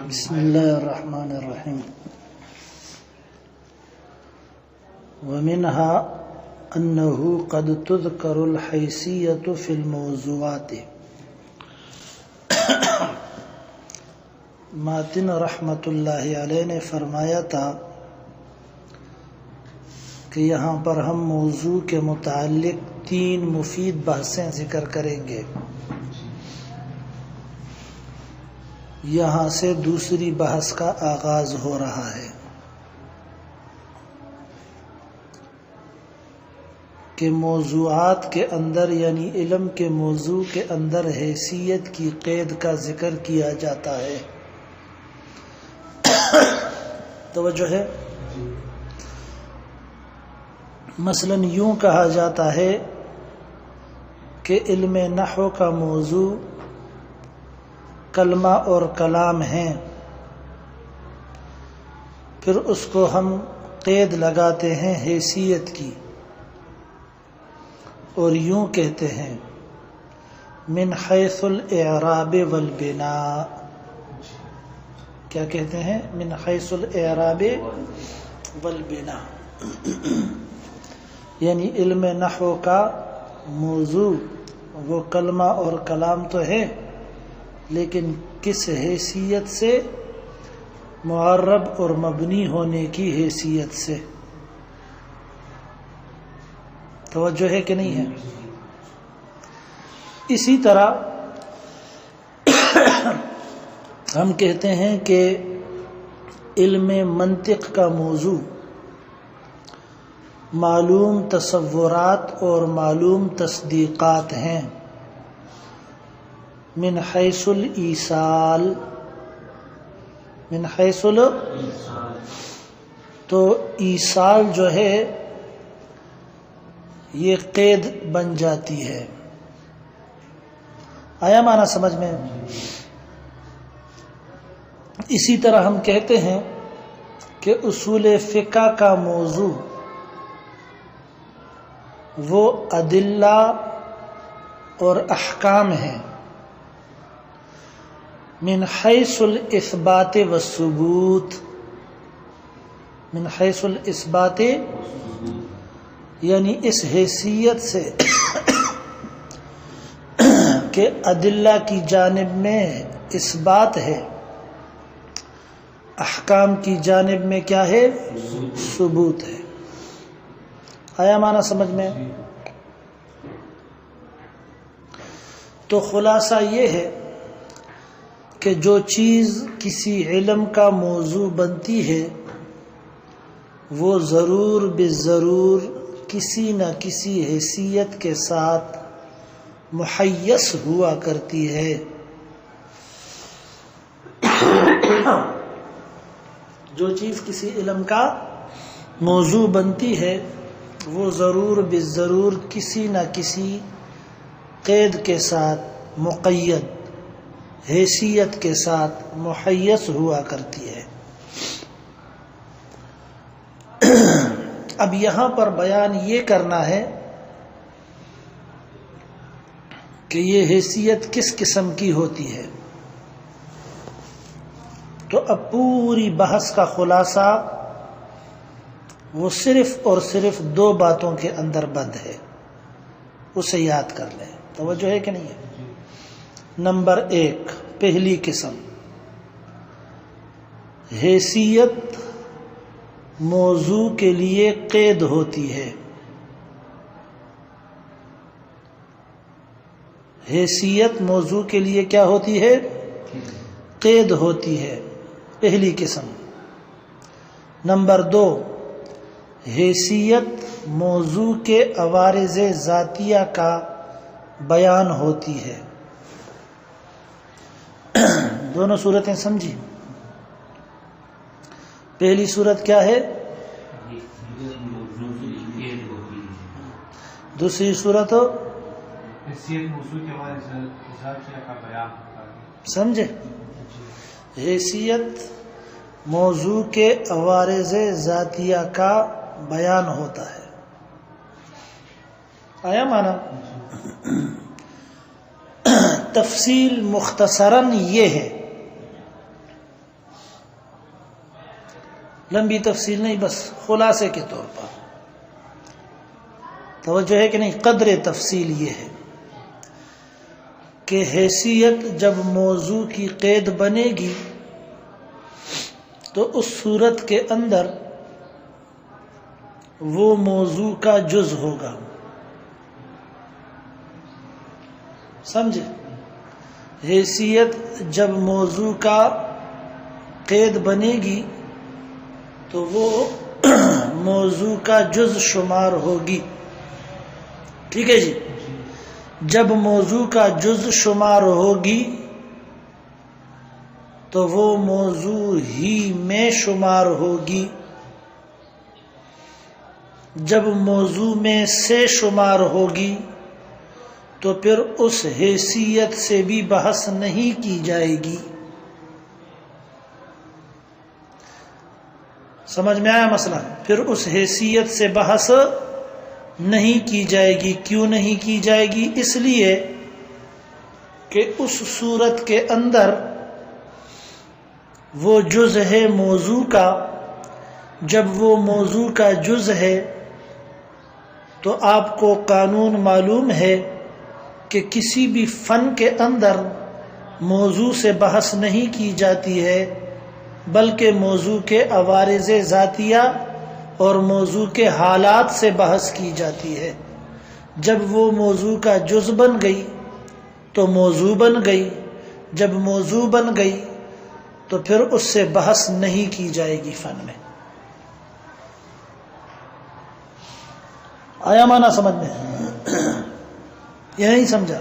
بسم الله الرحمن الرحيم. ومنها أنه قد تذكر الحيثية في الموضوعات. ماتن رحمت اللہ علیہ نے فرمایا تھا کہ یہاں پر ہم موضوع کے متعلق 3 مفید بحثیں ذکر کریں گے. یہاں سے دوسری بحث کا آغاز ہو رہا ہے کہ موضوعات کے اندر یعنی علم کے موضوع کے اندر حیثیت کی قید کا ذکر کیا جاتا ہے. توجہ ہے. مثلا یوں کہا جاتا ہے کہ علم نحو کا موضوع کلمہ اور کلام ہیں، پھر اس کو ہم قید لگاتے ہیں حیثیت کی اور یوں کہتے ہیں من حیث الاعراب والبناء. کیا کہتے ہیں؟ من حیث الاعراب والبناء. یعنی علم نحو کا موضوع وہ کلمہ اور کلام تو ہے، لیکن کس حیثیت سے؟ معرب اور مبنی ہونے کی حیثیت سے. توجہ ہے کہ نہیں ہے؟ اسی طرح ہم کہتے ہیں کہ علم منطق کا موضوع معلوم تصورات اور معلوم تصدیقات ہیں. من حیث الایصال، من حیث تو ایصال جو ہے یہ قید بن جاتی ہے. آیا معنی سمجھ میں؟ اسی طرح ہم کہتے ہیں کہ اصول فقہ کا موضوع وہ ادلہ اور احکام ہیں. من حیث الاثبات والثبوت، من حیث الاثبات یعنی اس حیثیت سے کہ ادلہ کی جانب میں اثبات ہے، احکام کی جانب میں کیا ہے؟ ثبوت ہے. آیا معنی سمجھ میں؟ تو خلاصہ یہ ہے کہ جو چیز کسی علم کا موضوع بنتی ہے وہ ضرور بالضرور کسی نہ کسی حیثیت کے ساتھ محیص ہوا کرتی ہے. جو چیز کسی علم کا موضوع بنتی ہے وہ ضرور بالضرور کسی نہ کسی قید کے ساتھ مقید حیثیت کے ساتھ محیص ہوا کرتی ہے. اب یہاں پر بیان یہ کرنا ہے کہ یہ حیثیت کس قسم کی ہوتی ہے. تو اب پوری بحث کا خلاصہ وہ صرف اور صرف 2 باتوں کے اندر بند ہے، اسے یاد کر لیں. توجہ ہے کہ نہیں ہے؟ نمبر 1، پہلی قسم، حیثیت موضوع کے لیے قید ہوتی ہے. حیثیت موضوع کے لیے کیا ہوتی ہے؟ قید ہوتی ہے، پہلی قسم. نمبر 2، حیثیت موضوع کے عوارض ذاتیہ کا بیان ہوتی ہے. دونوں صورتیں سمجھی؟ پہلی صورت کیا ہے؟ دوسری صورت ہو سمجھے؟ حیثیت موضوع کے عوارض ذاتیہ کا بیان ہوتا ہے. آیا مانا؟ تفصیل مختصراً یہ ہے لمبی تفصیل نہیں، بس خلاصے کے طور پر توجہ ہے کہ نہیں؟ قدر تفصیل یہ ہے کہ حیثیت جب موضوع کی قید بنے گی تو اس صورت کے اندر وہ موضوع کا جز ہوگا. سمجھے؟ حیثیت جب موضوع کا قید بنے گی تو وہ موضوع کا جز شمار ہوگی. ٹھیک ہے جی؟ جب موضوع کا جز شمار ہوگی تو وہ موضوع ہی میں شمار ہوگی. جب موضوع میں سے شمار ہوگی تو پھر اس حیثیت سے بھی بحث نہیں کی جائے گی. سمجھ میں آیا مسئلہ؟ پھر اس حیثیت سے بحث نہیں کی جائے گی. کیوں نہیں کی جائے گی؟ اس لیے کہ اس صورت کے اندر وہ جز ہے موضوع کا. جب وہ موضوع کا جز ہے تو آپ کو قانون معلوم ہے کہ کسی بھی فن کے اندر موضوع سے بحث نہیں کی جاتی ہے بلکہ موضوع کے عوارض ذاتیہ اور موضوع کے حالات سے بحث کی جاتی ہے. جب وہ موضوع کا جز بن گئی تو موضوع بن گئی. جب موضوع بن گئی تو پھر اس سے بحث نہیں کی جائے گی فن میں. آیا مانا سمجھ میں؟ یہ نہیں سمجھا؟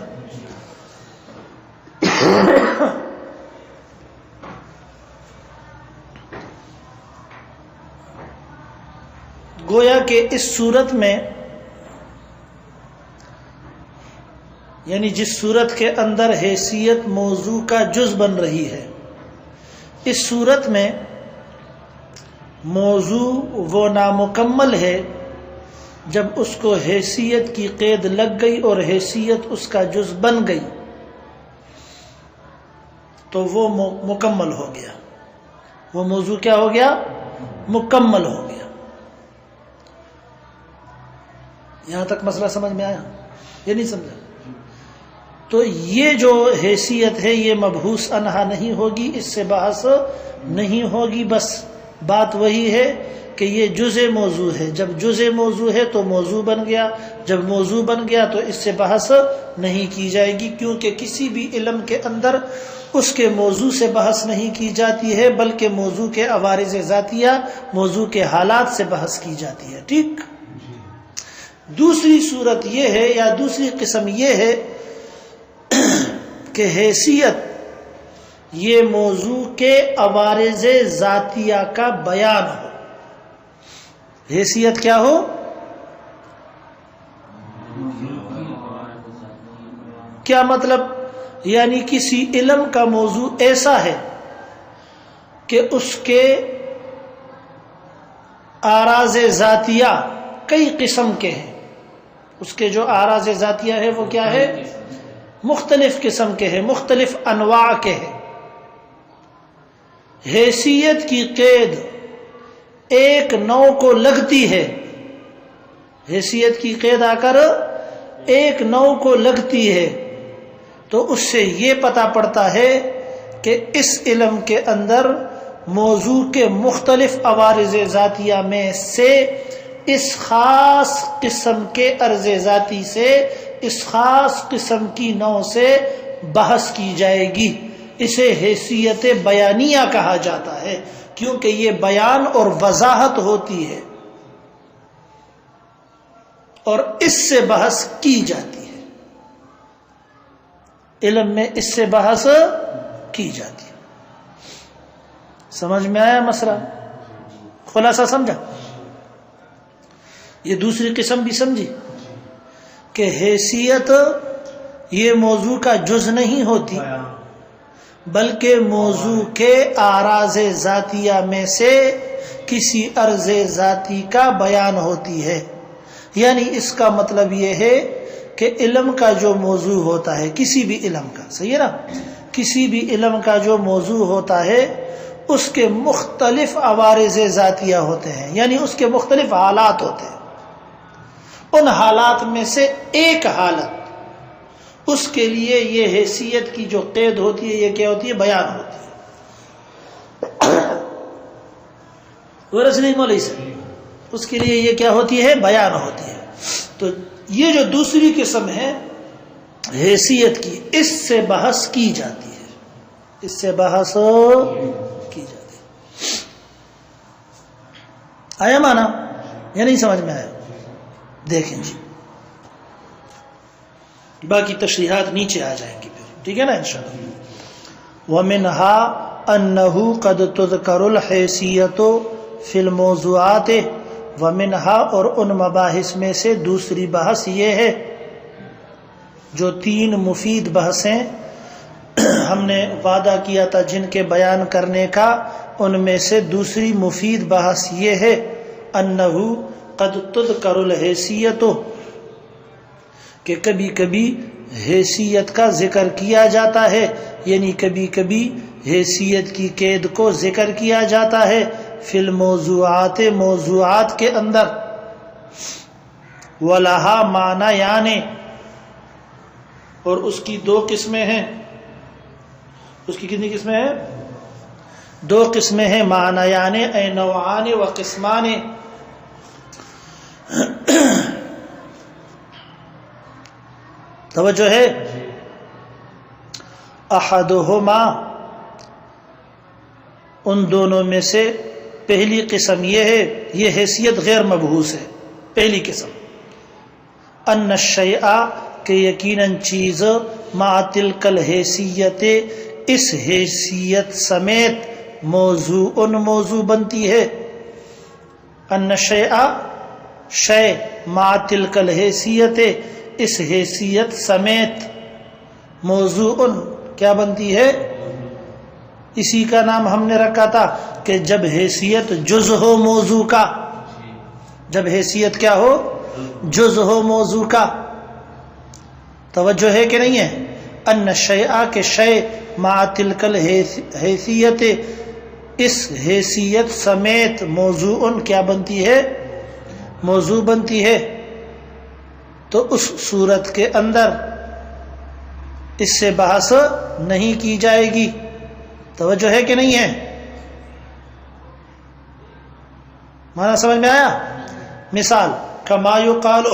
گویا کہ اس صورت میں، یعنی جس صورت کے اندر حیثیت موضوع کا جز بن رہی ہے، اس صورت میں موضوع وہ نامکمل ہے جب اس کو حیثیت کی قید لگ گئی اور حیثیت اس کا جز بن گئی تو وہ مکمل ہو گیا. وہ موضوع کیا ہو گیا؟ مکمل ہو گیا. یہاں تک مسئلہ سمجھ میں آیا؟ یہ نہیں سمجھا؟ تو یہ جو حیثیت ہے یہ مبحوث عنہا نہیں ہوگی، اس سے بحث نہیں ہوگی. بس بات وہی ہے کہ یہ جزء موضوع ہے. جب جزء موضوع ہے تو موضوع بن گیا. جب موضوع بن گیا تو اس سے بحث نہیں کی جائے گی، کیونکہ کسی بھی علم کے اندر اس کے موضوع سے بحث نہیں کی جاتی ہے بلکہ موضوع کے عوارض ذاتیہ، موضوع کے حالات سے بحث کی جاتی ہے. ٹھیک؟ دوسری صورت یہ ہے یا دوسری قسم یہ ہے کہ حیثیت یہ موضوع کے عوارض ذاتیہ کا بیان ہو. حیثیت کیا ہو؟ کیا مطلب؟ یعنی کسی علم کا موضوع ایسا ہے کہ اس کے اعراض ذاتیہ کئی قسم کے ہیں. اس کے جو اعراض ذاتیہ ہے وہ کیا ہے؟ مختلف قسم کے ہیں، مختلف انواع کے ہیں. حیثیت کی قید ایک نوع کو لگتی ہے. حیثیت کی قید آ کر ایک نوع کو لگتی ہے تو اس سے یہ پتہ پڑتا ہے کہ اس علم کے اندر موضوع کے مختلف عوارض ذاتیہ میں سے اس خاص قسم کے عرض ذاتی سے، اس خاص قسم کی نوع سے بحث کی جائے گی. اسے حیثیت بیانیہ کہا جاتا ہے کیونکہ یہ بیان اور وضاحت ہوتی ہے اور اس سے بحث کی جاتی ہے. علم میں اس سے بحث کی جاتی ہے. سمجھ میں آیا مسئلہ؟ خلاصہ سمجھا؟ یہ دوسری قسم بھی سمجھی کہ حیثیت یہ موضوع کا جز نہیں ہوتی بلکہ موضوع کے اعراض ذاتیہ میں سے کسی عرض ذاتی کا بیان ہوتی ہے. یعنی اس کا مطلب یہ ہے کہ علم کا جو موضوع ہوتا ہے، کسی بھی علم کا، صحیح ہے نا، کسی بھی علم کا جو موضوع ہوتا ہے اس کے مختلف عوارض ذاتیہ ہوتے ہیں، یعنی اس کے مختلف حالات ہوتے ہیں. ان حالات میں سے ایک حالت اس کے لیے یہ حیثیت کی جو قید ہوتی ہے، یہ کیا ہوتی ہے؟ بیان ہوتی ہے. ورث نہیں مولوی سے، اس کے لیے یہ کیا ہوتی ہے؟ بیان ہوتی ہے. تو یہ جو دوسری قسم ہے حیثیت کی، اس سے بحث کی جاتی ہے، اس سے بحث کی جاتی ہے. آیا مانا یا نہیں سمجھ میں آیا؟ دیکھیں جی، باقی تشریحات نیچے آ جائیں گی پھر، ٹھیک ہے نا انشاءاللہ. وَمِنْهَا أَنَّهُ قَدْ تُذْكَرُ الْحَيْثِيَّةُ فِي الْمَوْضُوعَاتِ. وَمِنْهَا، اور ان مباحث میں سے دوسری بحث یہ ہے، جو 3 مفید بحثیں ہم نے وعدہ کیا تھا جن کے بیان کرنے کا، ان میں سے دوسری مفید بحث یہ ہے أَنَّهُ قد تذکر الحیثیت، کہ کبھی کبھی حیثیت کا ذکر کیا جاتا ہے، یعنی کبھی کبھی حیثیت کی قید کو ذکر کیا جاتا ہے فی الموضوعات، موضوعات کے اندر. ولہا معنی یعنی، اور اس کی 2 قسمیں ہیں. اس کی کتنی قسمیں ہیں؟ 2 قسمیں ہیں. معنی یعنی اے نوعان و قسمان. توجہ ہے. احدہما، ان دونوں میں سے پہلی قسم یہ ہے، یہ حیثیت غیر مبحوث ہے. پہلی قسم ان الشیء، کہ یقیناً چیز مع تلک الحیثیت، اس حیثیت سمیت موضوع موضوع بنتی ہے. ان الشیء، شے مع تلک الحیثیت، اس حیثیت سمیت موضوع کیا بنتی ہے؟ اسی کا نام ہم نے رکھا تھا کہ جب حیثیت جز ہو موضوع کا، جب حیثیت کیا ہو؟ جز ہو موضوع کا. توجہ ہے کہ نہیں ہے؟ ان الشیء، کہ شے مع تلک الحیثیت، اس حیثیت سمیت موضوع کیا بنتی ہے؟ موضوع بنتی ہے. تو اس صورت کے اندر اس سے بحث نہیں کی جائے گی. توجہ ہے کہ نہیں ہے؟ مانا سمجھ میں آیا؟ مثال کما یقال،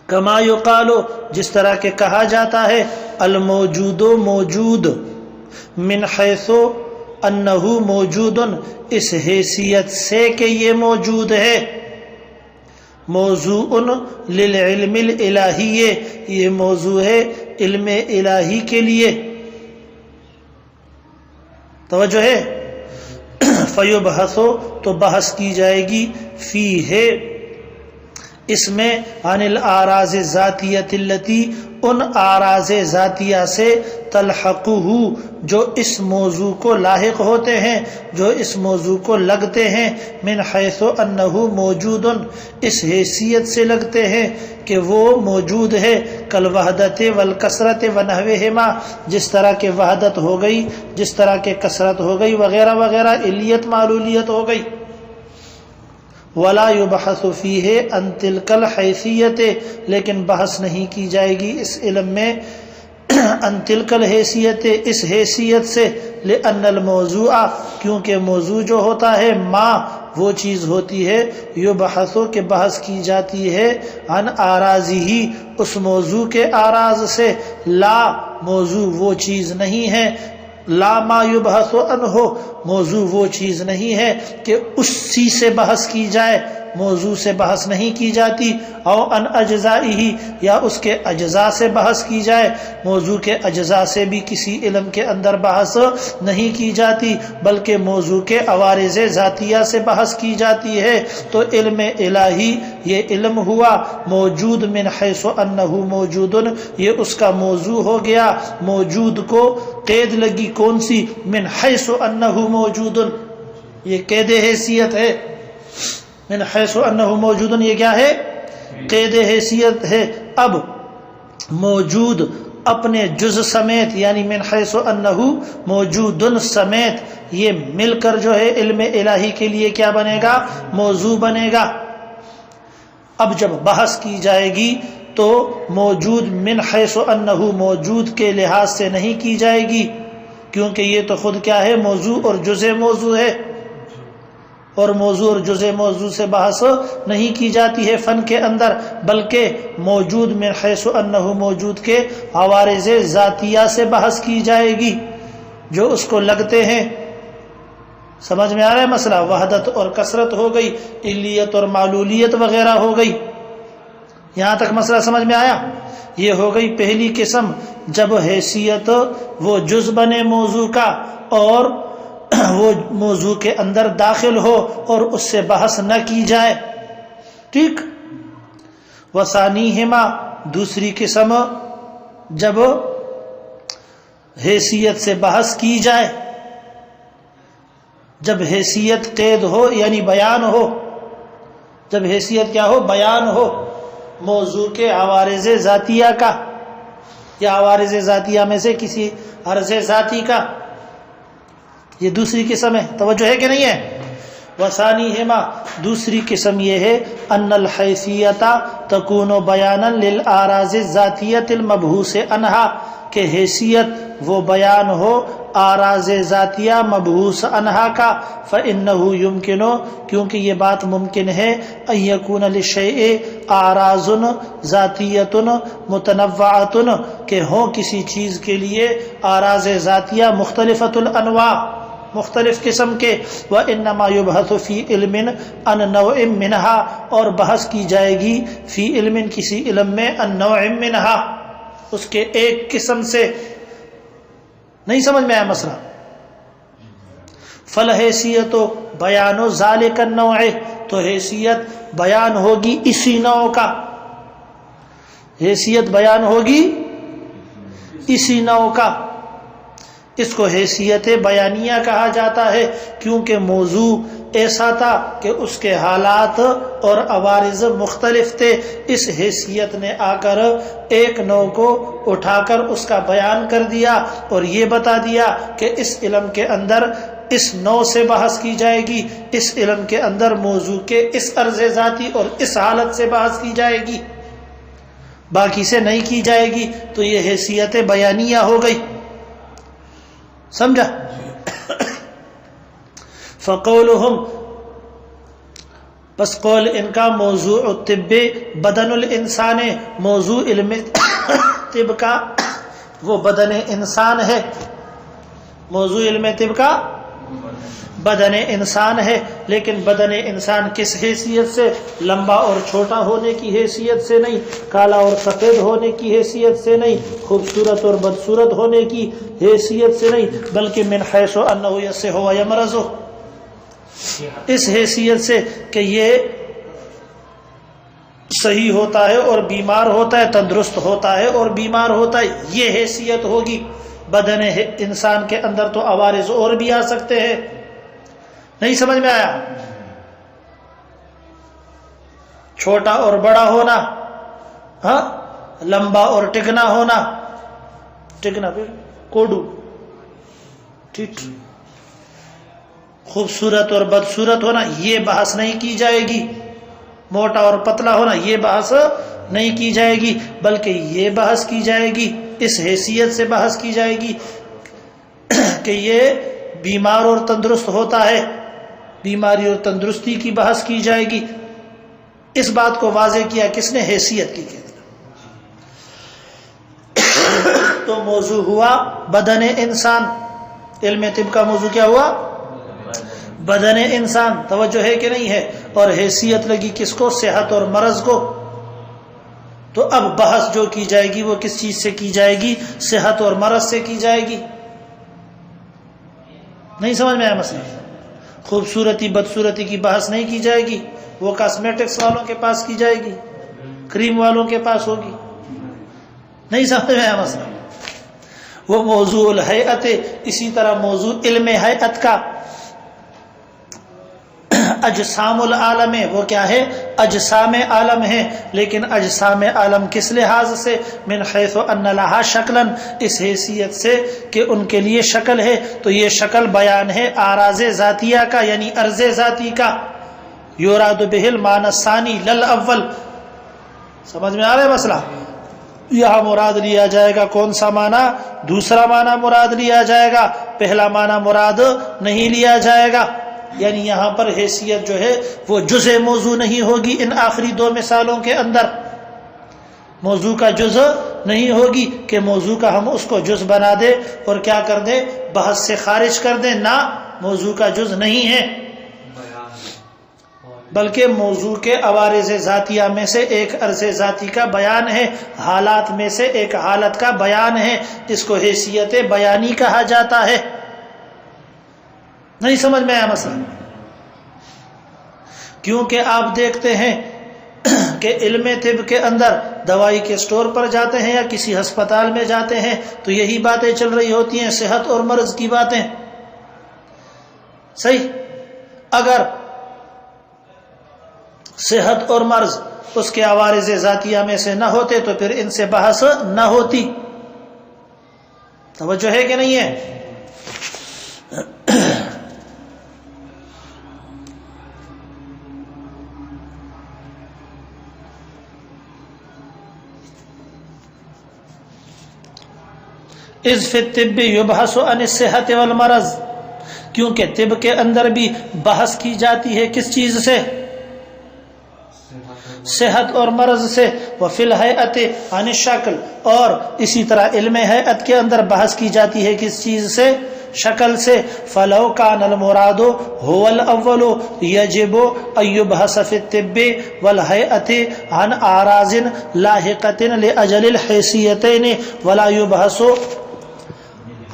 کما یقال، جس طرح کہ کہا جاتا ہے الموجود، موجود، من حیث انہ موجود، اس حیثیت سے کہ یہ موجود ہے. موضوع للعلم الالہی، یہ موضوع ہے علم الہی کے لیے. توجہ ہے. فیبحث، تو بحث کی جائے گی، فیہ، اس میں، عن الاعراض الذاتیۃ التی، ان اعراض ذاتیہ سے، تلحقہ، جو اس موضوع کو لاحق ہوتے ہیں، جو اس موضوع کو لگتے ہیں، من حیث انہ موجود، اس حیثیت سے لگتے ہیں کہ وہ موجود ہے. کالوحدۃ والکثرۃ ونحوہما، جس طرح کہ وحدت ہو گئی، جس طرح کہ کثرت ہو گئی، وغیرہ وغیرہ، علیت معلولیت ہو گئی. ولا يبحث فیہ عن تلک الحیثیت، لیکن بحث نہیں کی جائے گی اس علم میں عن تلک الحیثیت، اس حیثیت سے. لأن الموضوع، کیونکہ موضوع جو ہوتا ہے، ما، وہ چیز ہوتی ہے، یبحث، کہ بحث کی جاتی ہے، عن اعراضہ، اس موضوع کے اعراض سے. لا، موضوع وہ چیز نہیں ہے، لا ما یبحث عنہ، موضوع وہ چیز نہیں ہے کہ اسی سے بحث کی جائے، موضوع سے بحث نہیں کی جاتی. او ان اجزائہ، یا اس کے اجزاء سے بحث کی جائے، موضوع کے اجزاء سے بھی کسی علم کے اندر بحث نہیں کی جاتی، بلکہ موضوع کے عوارض ذاتیہ سے بحث کی جاتی ہے. تو علم الہی یہ علم ہوا موجود، من حیث انہ موجود، یہ اس کا موضوع ہو گیا. موجود کو قید لگی، کون سی؟ من حیث انہ موجود، یہ قید حیثیت ہے. من حیث انہ موجود، یہ کیا ہے؟ قید حیثیت ہے. اب موجود اپنے جز سمیت یعنی من حیث انہ موجود سمیت یہ مل کر جو ہے علم الہی کے لیے کیا بنے گا؟ موضوع بنے گا۔ اب جب بحث کی جائے گی تو موجود من حیث انہ موجود کے لحاظ سے نہیں کی جائے گی، کیونکہ یہ تو خود کیا ہے؟ موضوع اور جزء موضوع ہے، اور موضوع اور جزء موضوع سے بحث نہیں کی جاتی ہے فن کے اندر، بلکہ موجود من حیث انہ موجود کے عوارض ذاتیہ سے بحث کی جائے گی جو اس کو لگتے ہیں۔ سمجھ میں آ رہا ہے مسئلہ؟ وحدت اور کثرت ہو گئی، علیت اور معلولیت وغیرہ ہو گئی۔ یہاں تک مسئلہ سمجھ میں آیا؟ یہ ہو گئی پہلی قسم، جب حیثیت وہ جز بنے موضوع کا اور وہ موضوع کے اندر داخل ہو اور اس سے بحث نہ کی جائے، ٹھیک۔ وثانیہما دوسری قسم، جب حیثیت سے بحث کی جائے، جب حیثیت قید ہو یعنی بیان ہو، جب حیثیت کیا ہو؟ بیان ہو موضوع کے عوارض ذاتیہ کا یا عوارض ذاتیہ میں سے کسی عرض ذاتی کا، یہ دوسری قسم ہے۔ توجہ ہے کہ نہیں ہے؟ وثانیہما دوسری قسم یہ ہے ان الحیثیت تکون بیانا للآراض الذاتیۃ المبحوث عنہا، کہ حیثیت وہ بیان ہو آراض ذاتیہ مبحوث عنہا کا، فإنہ یمکن، کیونکہ یہ بات ممکن ہے، ان یکون للشیء اعراض ذاتیۃ متنوعۃ، کہ ہوں کسی چیز کے لیے آراض ذاتیہ مختلفۃ الانواع، مختلف قسم کے، وانما یبحث فی علم عن نوع منہا، اور بحث کی جائے گی فی علم کسی علم میں، عن نوع منہا اس کے ایک قسم سے۔ نہیں سمجھ میں آیا مسئلہ؟ فالحیثیت بیان ذالک النوع، تو حیثیت بیان ہوگی اسی نوع کا، حیثیت بیان ہوگی اسی نوع کا۔ اس کو حیثیت بیانیہ کہا جاتا ہے، کیونکہ موضوع ایسا تھا کہ اس کے حالات اور عوارض مختلف تھے، اس حیثیت نے آ کر ایک نوع کو اٹھا کر اس کا بیان کر دیا اور یہ بتا دیا کہ اس علم کے اندر اس نوع سے بحث کی جائے گی، اس علم کے اندر موضوع کے اس عرض ذاتی اور اس حالت سے بحث کی جائے گی، باقی سے نہیں کی جائے گی، تو یہ حیثیت بیانیہ ہو گئی۔ سمجھا؟ فقولہم، بس قول ان کا موضوع الطب بدن الانسان، موضوع علم طب کا وہ بدن انسان ہے، موضوع علم طب کا بدن انسان ہے، لیکن بدن انسان کس حیثیت سے؟ لمبا اور چھوٹا ہونے کی حیثیت سے نہیں، کالا اور سفید ہونے کی حیثیت سے نہیں، خوبصورت اور بدصورت ہونے کی حیثیت سے نہیں، بلکہ من حیث انہ یصح و یمرض، اس حیثیت سے کہ یہ صحیح ہوتا ہے اور بیمار ہوتا ہے، تندرست ہوتا ہے اور بیمار ہوتا ہے، یہ حیثیت ہوگی۔ بدن انسان کے اندر تو عوارض اور بھی آ سکتے ہیں۔ نہیں سمجھ میں آیا؟ چھوٹا اور بڑا ہونا، ہاں، لمبا اور ٹکنا ہونا، ٹکنا پھر کوڈو، ٹھیک، خوبصورت اور بدصورت ہونا، یہ بحث نہیں کی جائے گی، موٹا اور پتلا ہونا، یہ بحث نہیں کی جائے گی، بلکہ یہ بحث کی جائے گی، اس حیثیت سے بحث کی جائے گی کہ یہ بیمار اور تندرست ہوتا ہے، بیماری اور تندرستی کی بحث کی جائے گی۔ اس بات کو واضح کیا کس نے؟ حیثیت کی کہتے تو موضوع ہوا بدن انسان، علم طب کا موضوع کیا ہوا؟ بدن انسان۔ توجہ ہے کہ نہیں ہے؟ اور حیثیت لگی کس کو؟ صحت اور مرض کو۔ تو اب بحث جو کی جائے گی وہ کس چیز سے کی جائے گی؟ صحت اور مرض سے کی جائے گی۔ نہیں سمجھ میں آیا مسئلہ؟ خوبصورتی بدصورتی کی بحث نہیں کی جائے گی، وہ کاسمیٹکس والوں کے پاس کی جائے گی، کریم والوں کے پاس ہوگی۔ نہیں سمجھ میں آیا مسئلہ؟ وہ موضوع الہیئت، اسی طرح موضوع علم ہیئت کا اجسام العالم، وہ کیا ہے؟ اجسام عالم ہے، لیکن اجسام عالم کس لحاظ سے؟ من حیث ان لہا شکلا، اس حیثیت سے کہ ان کے لیے شکل ہے، تو یہ شکل بیان ہے اعراض ذاتیہ کا، یعنی عرض ذاتی کا. یراد بہ المعنی الثانی للاول. سمجھ میں آ رہا ہے مسئلہ؟ یہاں مراد لیا جائے گا کون سا معنی؟ دوسرا معنی مراد لیا جائے گا، پہلا معنی مراد نہیں لیا جائے گا. یعنی یہاں پر حیثیت جو ہے وہ جزء موضوع نہیں ہوگی. ان آخری دو مثالوں کے اندر موضوع کا جزء نہیں ہوگی کہ موضوع کا ہم اس کو جزء بنا دے اور کیا کر دیں؟ بحث سے خارج کر دیں. نہ، موضوع کا جزء نہیں ہے، بلکہ موضوع کے عوارض ذاتیہ میں سے ایک عرض ذاتی کا بیان ہے، حالات میں سے ایک حالت کا بیان ہے. اس کو حیثیت بیانی کہا جاتا ہے. نہیں سمجھ میں آیا مسئلہ؟ کیونکہ آپ دیکھتے ہیں کہ علم طب کے اندر دوائی کے سٹور پر جاتے ہیں یا کسی ہسپتال میں جاتے ہیں تو یہی باتیں چل رہی ہوتی ہیں، صحت اور مرض کی باتیں. صحیح؟ اگر صحت اور مرض اس کے عوارض ذاتیہ میں سے نہ ہوتے تو پھر ان سے بحث نہ ہوتی. توجہ ہے کہ نہیں ہے؟ اذ فی الطب یبحث عن الصحت والمرض، کیونکہ طب کے اندر بھی بحث کی جاتی ہے کس چیز سے؟ صحت اور مرض سے. وفی الہیئۃ عن الشکل، اور اسی طرح علم ہیئت کے اندر بحث کی جاتی ہے کس چیز سے؟ شکل سے. فلو کان المراد هو الاول یجب ان یبحث فی الطب والہیئۃ عن اعراض لاحقۃ لاجل الحیثیتین ولا یبحث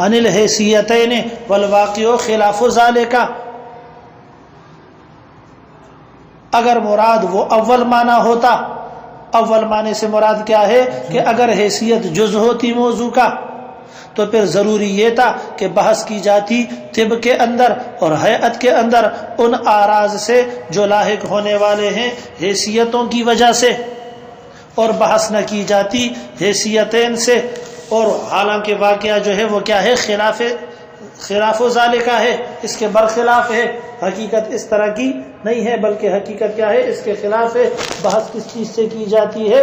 عن الحیثیتین والواقع خلاف ذلک. اگر مراد وہ اول معنی ہوتا، اول معنی سے مراد کیا ہے؟ کہ اگر حیثیت جز ہوتی موضوع کا تو پھر ضروری یہ تھا کہ بحث کی جاتی طب کے اندر اور ہیئت کے اندر ان اعراض سے جو لاحق ہونے والے ہیں حیثیتوں کی وجہ سے، اور بحث نہ کی جاتی حیثیتین سے. اور حالانکہ واقعہ جو ہے وہ کیا ہے؟ خلاف و ذالکہ ہے، اس کے برخلاف ہے. حقیقت اس طرح کی نہیں ہے، بلکہ حقیقت کیا ہے؟ اس کے خلاف ہے. بحث کس چیز سے کی جاتی ہے؟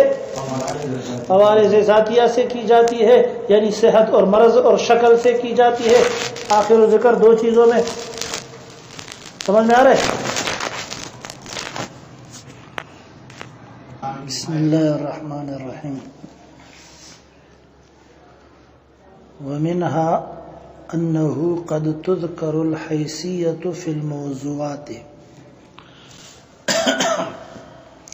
عوارض ذاتیہ سے کی جاتی ہے، یعنی صحت اور مرض اور شکل سے کی جاتی ہے. آخر ذکر دو چیزوں میں. سمجھ میں آ رہا ہے؟ بسم اللہ الرحمن الرحیم. ومنها أنه قد تذكر الحيثية في الموضوعات